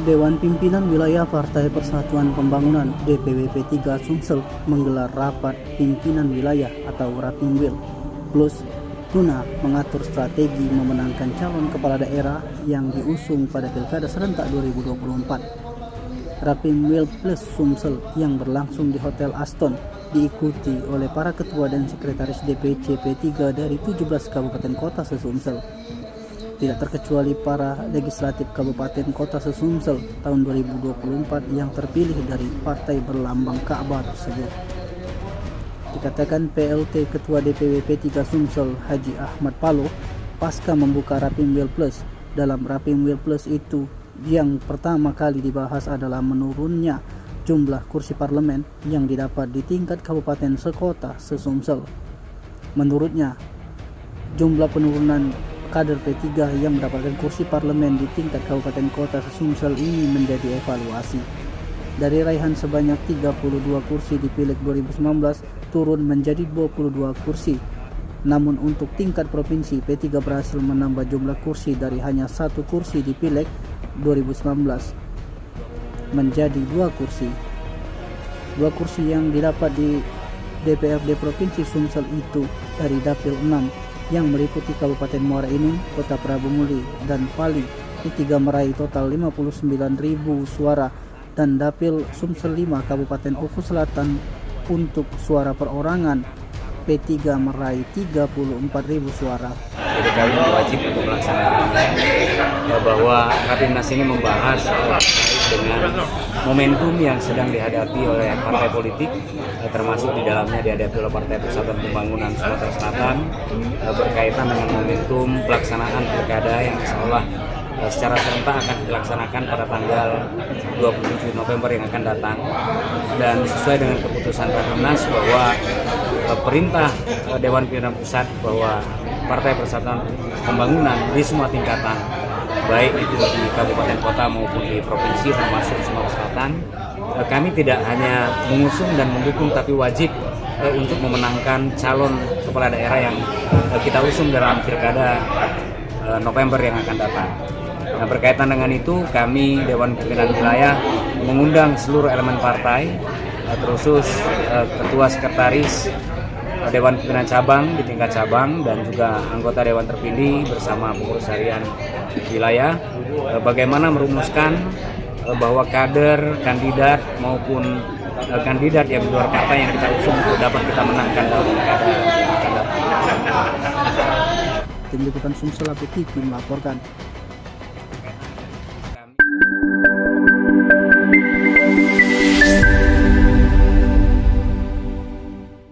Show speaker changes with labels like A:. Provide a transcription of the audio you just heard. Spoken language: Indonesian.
A: Dewan Pimpinan Wilayah Partai Persatuan Pembangunan DPW P3 Sumsel menggelar rapat pimpinan wilayah atau Rapimwil Plus guna mengatur strategi memenangkan calon kepala daerah yang diusung pada Pilkada serentak 2024. Rapimwil Plus Sumsel yang berlangsung di Hotel Aston diikuti oleh para ketua dan sekretaris DPC P3 dari 17 kabupaten kota se-Sumsel. Tidak terkecuali para legislatif Kabupaten Kota se-Sumsel tahun 2024 yang terpilih dari partai berlambang Ka'bah tersebut. Dikatakan PLT Ketua DPW P3 Sumsel Haji Ahmad Paloh pasca membuka Rapimwil Plus. Dalam Rapimwil Plus itu yang pertama kali dibahas adalah menurunnya jumlah kursi parlemen yang didapat di tingkat kabupaten sekota se-Sumsel. Menurutnya, jumlah penurunan kader P3 yang mendapatkan kursi parlemen di tingkat kabupaten kota se-Sumsel ini menjadi evaluasi. Dari raihan sebanyak 32 kursi di Pileg 2019 turun menjadi 22 kursi. Namun untuk tingkat provinsi, P3 berhasil menambah jumlah kursi dari hanya 1 kursi di Pileg 2019 menjadi 2 kursi. 2 kursi yang didapat di DPRD Provinsi Sumsel itu dari Dapil 6 yang meliputi Kabupaten Muara Enim, Kota Prabu Muli, dan Pali. P3 meraih total 59.000 suara dan Dapil Sumsel 5 Kabupaten Oku Selatan untuk suara perorangan P3 meraih 34.000 suara.
B: Jadi kami wajib untuk melaksanakan bahwa Rapimnas ini membahas dengan momentum yang sedang dihadapi oleh partai politik, termasuk di dalamnya dihadapi oleh Partai Persatuan Pembangunan Sumatera Selatan, berkaitan dengan momentum pelaksanaan pilkada yang insyaallah secara serentak akan dilaksanakan pada tanggal 27 November yang akan datang, dan sesuai dengan keputusan Rapimnas bahwa perintah Dewan Pimpinan Pusat bahwa Partai Persatuan Pembangunan di semua tingkatan, baik itu di kabupaten kota maupun di provinsi termasuk Sumatera Selatan, kami tidak hanya mengusung dan mendukung tapi wajib untuk memenangkan calon kepala daerah yang kita usung dalam pilkada November yang akan datang. Nah, berkaitan dengan itu, kami Dewan Pimpinan Wilayah mengundang seluruh elemen partai, terkhusus ketua sekretaris Dewan Pimpinan Cabang di tingkat cabang dan juga anggota Dewan terpilih bersama pengurus harian wilayah, bagaimana merumuskan bahwa kader, kandidat maupun kandidat yang di luar partai yang kita usung untuk dapat kita menangkan dalam pilkada yang akan datang.
A: Tim Liputan Sumsel TV melaporkan.